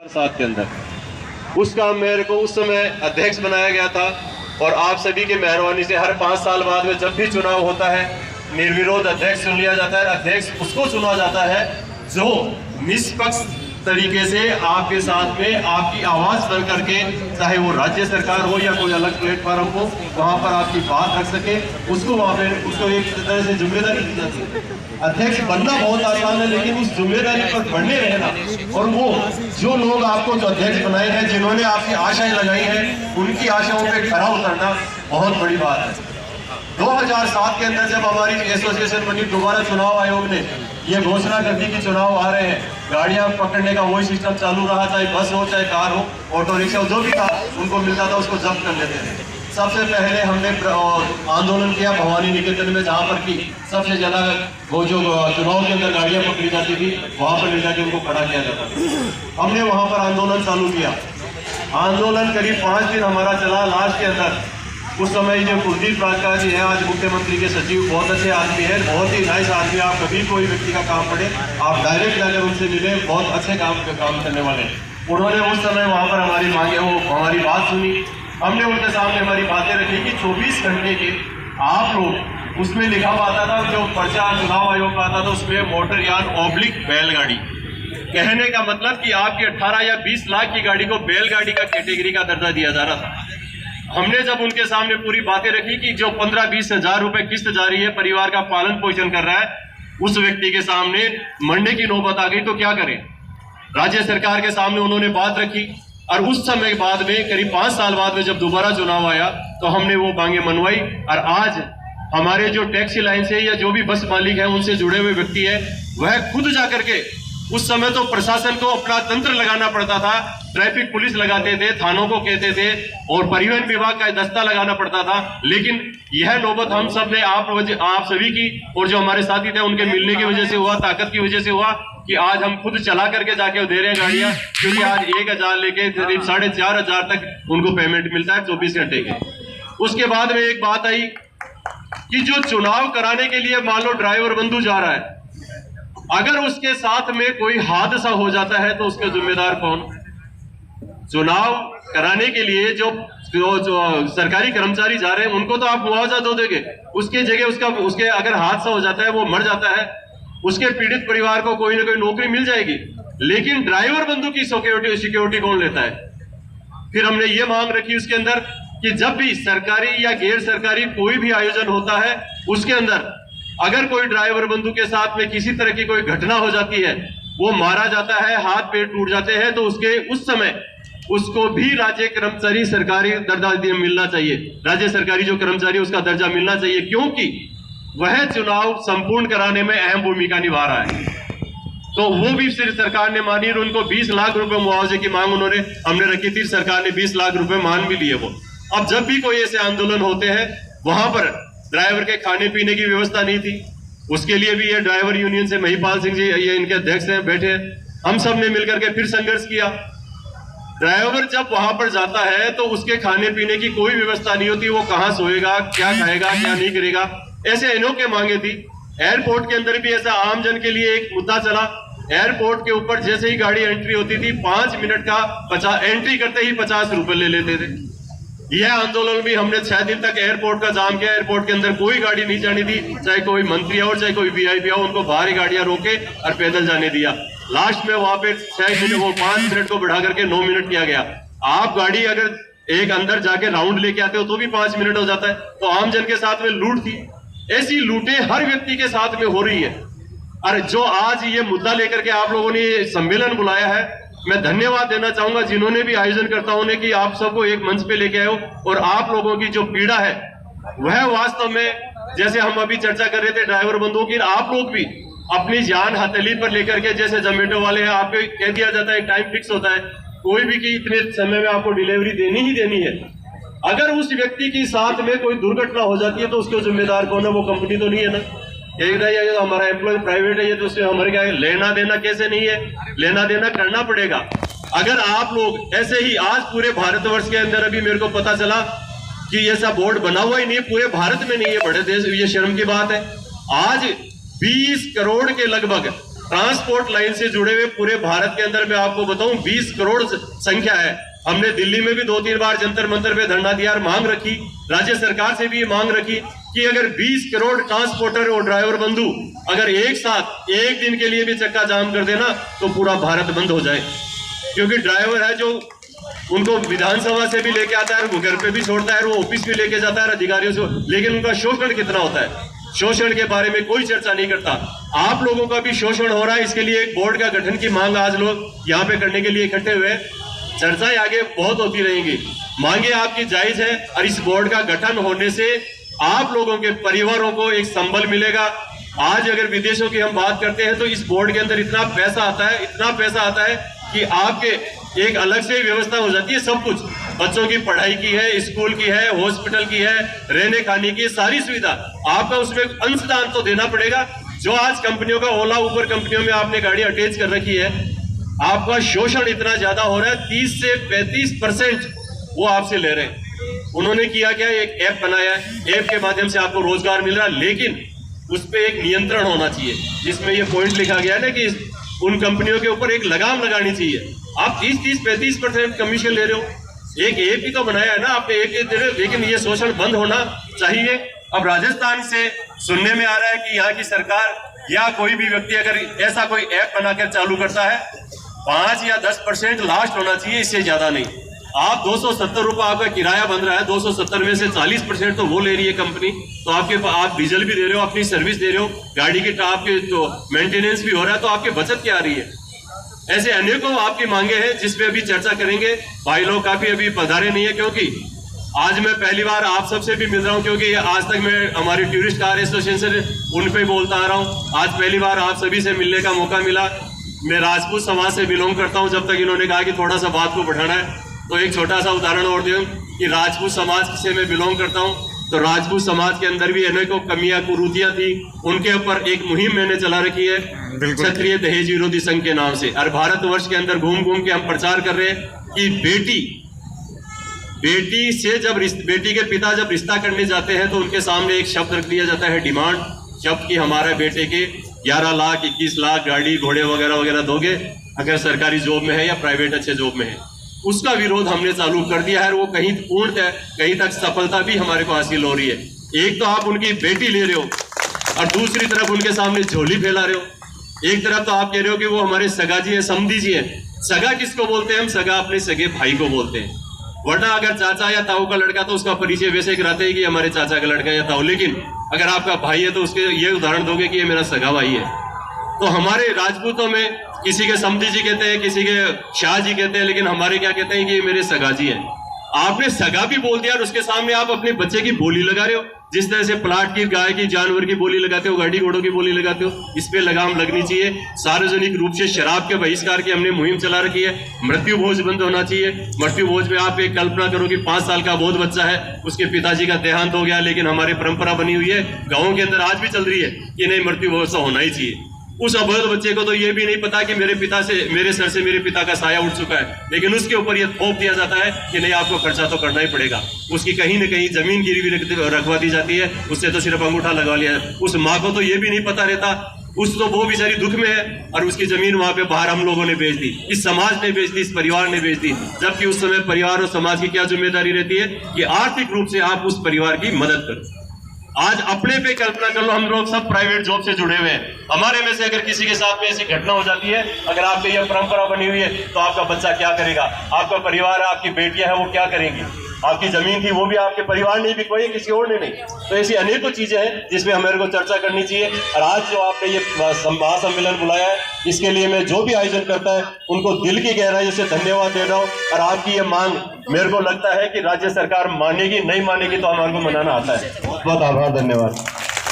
साथ के अंदर उसका मेरे को उस समय अध्यक्ष बनाया गया था और आप सभी की मेहरबानी से हर 5 साल बाद में जब भी चुनाव होता है निर्विरोध अध्यक्ष चुन लिया जाता है। अध्यक्ष उसको चुना जाता है जो निष्पक्ष तरीके से आपके साथ में आपकी आवाज बन करके, चाहे वो राज्य सरकार हो या कोई अलग प्लेटफॉर्म हो, वहां पर आपकी बात रख सके, उसको वहां पर उसको एक तरह से जिम्मेदारी दी जाती है। अध्यक्ष बनना बहुत आसान है, लेकिन उस जिम्मेदारी पर बढ़ने रहना और वो जो लोग आपको जो अध्यक्ष बनाए हैं, जिन्होंने आपकी आशाएं लगाई हैं, उनकी आशाओं पे खरा उतरना बहुत बड़ी बात है। 2007 के अंदर जब हमारी एसोसिएशन बनी, दोबारा चुनाव आयोग ने ये घोषणा कर दी कि चुनाव आ रहे हैं, गाड़ियां पकड़ने का वही सिस्टम चालू रहा, चाहे बस हो चाहे कार हो, ऑटो रिक्शा हो, जो भी था उनको मिलता था उसको जब्त कर लेते थे। सबसे पहले हमने आंदोलन किया भवानी निकेतन में, जहाँ पर की सबसे ज्यादा वो जो चुनाव के अंदर गाड़ियां पकड़ी जाती थी वहां पर ले जाके उनको खड़ा किया जाता था। हमने वहां पर आंदोलन चालू किया। आंदोलन करीब 5 दिन हमारा चला। लास्ट के अंदर उस समय जो कुलदीप राजका जी हैं, आज मुख्यमंत्री के सचिव, बहुत अच्छे आदमी है, बहुत ही नाइस आदमी। आप कभी कोई व्यक्ति का काम पड़े आप डायरेक्ट जाकर उनसे मिले, बहुत अच्छे काम करने वाले। उन्होंने उस समय वहां पर हमारी मांगे, वो हमारी बात सुनी। हमने उनके सामने हमारी बातें रखी कि 24 घंटे के आप लोग, उसमें लिखा आता था जो पर्चा चुनाव आयोग का आता था उसमें मोटरयान ऑब्लिक बैलगाड़ी, कहने का मतलब कि आपकी 18 या 20 लाख की गाड़ी को बैलगाड़ी का कैटेगरी का दर्जा दिया जा रहा था। हमने जब उनके सामने पूरी बातें रखी कि जो 15-20 हजार रुपए किस्त जा रही है, परिवार का पालन पोषण कर रहा है, उस व्यक्ति के सामने मरने की नौबत आ गई तो क्या करें। राज्य सरकार के सामने उन्होंने बात रखी और उस समय बाद में करीब 5 साल बाद में जब दोबारा चुनाव आया तो हमने वो मांगे मनवाई। और आज हमारे जो टैक्सी लाइन से या जो भी बस मालिक है उनसे जुड़े हुए व्यक्ति है, वह खुद जाकर के, उस समय तो प्रशासन को अपना तंत्र लगाना पड़ता था, ट्रैफिक पुलिस लगाते थे, थानों को कहते थे और परिवहन विभाग का दस्ता लगाना पड़ता था। लेकिन यह नौबत हम सब ने आप सभी की और जो हमारे साथी थे उनके मिलने की वजह से हुआ, ताकत की वजह से हुआ कि आज हम खुद चला करके जाके दे रहे हैं गाड़ियां, क्योंकि आज 1000 लेके करीब 4500 तक उनको पेमेंट मिलता है 24 घंटे के। उसके बाद में एक बात आई कि जो चुनाव कराने के लिए मान लो ड्राइवर बंधु जा रहा है, अगर उसके साथ में कोई हादसा हो जाता है तो उसका जिम्मेदार कौन। चुनाव कराने के लिए जो सरकारी कर्मचारी जा रहे हैं उनको तो आप मुआवजा दो देंगे, उसके जगह उसके अगर हादसा हो जाता है, वो मर जाता है, उसके पीड़ित परिवार को कोई ना कोई नौकरी मिल जाएगी। लेकिन ड्राइवर बंधु की सिक्योरिटी कौन लेता है। फिर हमने ये मांग रखी उसके अंदर कि जब भी सरकारी या गैर सरकारी कोई भी आयोजन होता है, उसके अंदर अगर कोई ड्राइवर बंधु के साथ में किसी तरह की कोई घटना हो जाती है, वो मारा जाता है, हाथ पैर टूट जाते हैं, तो उस समय उसको भी राज्य कर्मचारी सरकारी दर्जा मिलना चाहिए। राज्य सरकारी जो कर्मचारी उसका दर्जा मिलना चाहिए, क्योंकि वह चुनाव संपूर्ण कराने में अहम भूमिका निभा रहा है। तो वो भी सिर्फ सरकार ने मानी और उनको 20 लाख रुपए मुआवजे की मांग हमने रखी थी। सरकार ने 20 लाख रुपए मान भी लिए। वो अब जब भी कोई ऐसे आंदोलन होते हैं, वहां पर ड्राइवर के खाने पीने की व्यवस्था नहीं थी। उसके लिए भी ये ड्राइवर यूनियन से महिपाल सिंह जी, ये इनके अध्यक्ष हैं, बैठे, हम सब ने मिलकर के फिर संघर्ष किया। ड्राइवर जब वहां पर जाता है तो उसके खाने पीने की कोई व्यवस्था नहीं होती, वो कहां सोएगा, क्या खाएगा, क्या नहीं करेगा, ऐसे अनोखे मांगे थी। एयरपोर्ट के अंदर भी ऐसा आमजन के लिए एक मुद्दा चला। एयरपोर्ट के ऊपर जैसे ही गाड़ी एंट्री होती थी, 5 मिनट का एंट्री करते ही 50 रुपए ले लेते थे। यह आंदोलन भी हमने 6 दिन तक एयरपोर्ट का जाम किया। एयरपोर्ट के अंदर कोई गाड़ी नहीं जानी थी, चाहे कोई मंत्री हो चाहे कोई वीआईपी हो, उनको बाहर ही गाड़ियां रोके और पैदल जाने दिया। लास्ट में वहां पे 6 मिनट वो 5 मिनट को बढ़ा करके 9 मिनट किया गया। आप गाड़ी अगर एक अंदर जाके राउंड लेके आते हो तो भी 5 मिनट हो जाता है। तो आमजन के साथ में लूट थी। ऐसी लूटें हर व्यक्ति के साथ में हो रही है। और जो आज ये मुद्दा लेकर के आप लोगों ने सम्मेलन बुलाया है, मैं धन्यवाद देना चाहूंगा जिन्होंने भी आयोजनकर्ताओं ने, कि आप सबको एक मंच पे लेके आए हो और आप लोगों की जो पीड़ा है वह वास्तव में, जैसे हम अभी चर्चा कर रहे थे ड्राइवर बंधुओं की, आप लोग भी अपनी जान हथेली पर लेकर के, जैसे जोमेटो वाले हैं, आपको कह दिया जाता है टाइम फिक्स होता है कोई भी कि इतने समय में आपको डिलीवरी देनी ही देनी है। अगर उस व्यक्ति के साथ में कोई दुर्घटना हो जाती है तो उसके जिम्मेदार कौन है। वो कंपनी तो नहीं है ना, ये हमारा एम्प्लॉय प्राइवेट है, ये तो उससे हमारे क्या लेना देना कैसे नहीं है, लेना देना करना पड़ेगा। अगर आप लोग ऐसे ही, आज पूरे भारतवर्ष के अंदर अभी मेरे को पता चला कि ऐसा बोर्ड बना हुआ ही नहीं है, पूरे भारत में नहीं है, बड़े देश, ये शर्म की बात है। आज 20 करोड़ के लगभग ट्रांसपोर्ट लाइन से जुड़े हुए पूरे भारत के अंदर मैं आपको बताऊं 20 करोड़ संख्या है। हमने दिल्ली में भी 2-3 बार जंतर मंतर पे धरना दिया और मांग रखी, राज्य सरकार से भी ये मांग रखी कि अगर 20 करोड़ ट्रांसपोर्टर और ड्राइवर बंधु अगर एक साथ एक दिन के लिए भी चक्का जाम कर देना तो पूरा भारत बंद हो जाए। क्योंकि ड्राइवर है जो उनको विधानसभा से भी लेके आता है, वो घर पे भी छोड़ता है, वो ऑफिस भी लेके जाता है अधिकारियों से, लेकिन उनका शोषण कितना होता है, शोषण के बारे में कोई चर्चा नहीं करता। आप लोगों का भी शोषण हो रहा है, इसके लिए एक बोर्ड का गठन की मांग आज लोग यहाँ पे करने के लिए इकट्ठे हुए। चर्चाएं आगे बहुत होती रहेंगी, मांगे आपकी जायज है, और इस बोर्ड का गठन होने से आप लोगों के परिवारों को एक संबल मिलेगा। आज अगर विदेशों की हम बात करते हैं तो इस बोर्ड के अंदर इतना पैसा आता है, इतना पैसा आता है कि आपके एक अलग से व्यवस्था हो जाती है। सब कुछ बच्चों की पढ़ाई की है, स्कूल की है, हॉस्पिटल की है, रहने खाने की सारी सुविधा आपका उसमें अंशदान तो देना पड़ेगा। जो आज कंपनियों का ओला उबर कंपनियों में आपने गाड़ी अटैच कर रखी है, आपका शोषण इतना ज्यादा हो रहा है, 30 से 35% वो आपसे ले रहे हैं। उन्होंने किया क्या, एक ऐप बनाया है, ऐप के माध्यम से आपको रोजगार मिल रहा है, लेकिन उस पर एक नियंत्रण होना चाहिए, जिसमें ये पॉइंट लिखा गया है ना कि उन कंपनियों के ऊपर एक लगाम लगानी चाहिए। आप 30-35% कमीशन ले रहे हो, एक ऐप ही तो बनाया है ना आपने, एक दे रहे हो, लेकिन ये शोषण बंद होना चाहिए। अब राजस्थान से सुनने में आ रहा है कि यहाँ की सरकार या कोई भी व्यक्ति अगर ऐसा कोई ऐप बनाकर चालू करता है, 5 या 10% लास्ट होना चाहिए, इससे ज्यादा नहीं। आप 270 रुपये आपका किराया बन रहा है, 270 में से 40% तो वो ले रही है कंपनी, तो आप डीजल भी दे रहे हो, अपनी सर्विस दे रहे हो, गाड़ी के आपके तो मेंटेनेंस भी हो रहा है, तो आपकी बचत क्या आ रही है। ऐसे अनेकों आपकी मांगे हैं जिस पे अभी चर्चा करेंगे। भाई लोग काफी अभी पधारे नहीं है, क्योंकि आज मैं पहली बार आप सबसे भी मिल रहा हूं, क्योंकि आज तक मैं हमारी टूरिस्ट कार एसोसिएशन उन पे बोलता आ रहा हूं। आज पहली बार आप सभी से मिलने का मौका मिला। मैं राजपूत समाज से बिलोंग करता हूं। जब तक इन्होंने कहा कि थोड़ा सा बात को बढ़ाना है, तो एक छोटा सा उदाहरण और दूं कि राजपूत समाज से मैं बिलोंग करता हूं, तो राजपूत समाज के अंदर भी अनेकों कमियां कुरीतियां थी। उनके ऊपर एक मुहिम मैंने चला रखी है, क्षत्रिय दहेज विरोधी संघ के नाम से, और भारतवर्ष के अंदर घूम घूम के हम प्रचार कर रहे हैं कि बेटी से जब बेटी के पिता जब रिश्ता करने जाते हैं तो उनके सामने एक शब्द रख दिया जाता है, डिमांड शब्द, कि हमारे बेटे के 11 लाख 21 लाख गाड़ी घोड़े वगैरह वगैरह दोगे अगर सरकारी जॉब में है या प्राइवेट अच्छे जॉब में है। उसका विरोध हमने चालू कर दिया है, वो कहीं पूर्णतः कहीं तक सफलता भी हमारे को हासिल हो रही है। एक तो आप उनकी बेटी ले रहे हो और दूसरी तरफ उनके सामने झोली फैला रहे हो। एक तरफ तो आप कह रहे हो कि वो हमारे सगा जी है, समधी जी है। सगा किसको बोलते हैं हम? सगा अपने सगे भाई को बोलते हैं। वरना अगर चाचा या ताऊ का लड़का तो उसका परिचय वैसे कराते हैं कि हमारे चाचा का लड़का या ताऊ, लेकिन अगर आपका भाई है तो उसके ये उदाहरण दोगे कि ये मेरा सगा भाई है। तो हमारे राजपूतों में किसी के समधी जी कहते हैं, किसी के शाह जी कहते हैं, लेकिन हमारे क्या कहते हैं कि ये मेरे सगा जी हैं। आपने सगा भी बोल दिया और उसके सामने आप अपने बच्चे की बोली लगा रहे हो। जिस तरह से प्लाट की, गाय की, जानवर की बोली लगाते हो, गाड़ी घोड़ों की बोली लगाते हो, इस पे लगाम लगनी चाहिए। सार्वजनिक रूप से शराब के बहिष्कार की हमने मुहिम चला रखी है। मृत्यु भोज बंद होना चाहिए। मृत्यु भोज में आप एक कल्पना करो कि 5 साल का बोध बच्चा है, उसके पिताजी का देहांत हो गया, लेकिन हमारी परंपरा बनी हुई है, गाँव के अंदर आज भी चल रही है कि नहीं, मृत्यु भोज तो होना ही चाहिए। उस अबोध बच्चे को तो ये भी नहीं पता कि मेरे सर से मेरे पिता का साया उठ चुका है, लेकिन उसके ऊपर ये थोप दिया जाता है कि नहीं, आपको खर्चा तो करना ही पड़ेगा। उसकी कहीं न कहीं जमीन गिरवी रखवा दी जाती है, उससे तो सिर्फ अंगूठा लगवा लिया। उस माँ को तो ये भी नहीं पता रहता, उस तो वो बेचारी दुख में है और उसकी जमीन वहां पे बाहर हम लोगों ने बेच दी, इस समाज ने बेच दी, इस परिवार ने बेच दी। जबकि उस समय परिवार और समाज की क्या जिम्मेदारी रहती है कि आर्थिक रूप से आप उस परिवार की मदद करो। आज अपने पे कल्पना कर लो, हम लोग सब प्राइवेट जॉब से जुड़े हुए हैं। हमारे में से अगर किसी के साथ में ऐसी घटना हो जाती है, अगर आपकी यह परंपरा बनी हुई है, तो आपका बच्चा क्या करेगा? आपका परिवार है, आपकी बेटियां हैं, वो क्या करेंगी? आपकी जमीन थी वो भी आपके परिवार ने भी कोई, किसी और ने नहीं। तो ऐसी अनेकों चीजें हैं जिसमें हमारे को चर्चा करनी चाहिए। और आज जो आपने ये महासम्मेलन बुलाया है, इसके लिए मैं जो भी आयोजन करता है उनको दिल की गहराई से धन्यवाद दे रहा हूँ। और आपकी ये मांग मेरे को लगता है कि राज्य सरकार मानेगी, नहीं मानेगी तो हमारे को मनाना आता है। बहुत आभार, धन्यवाद।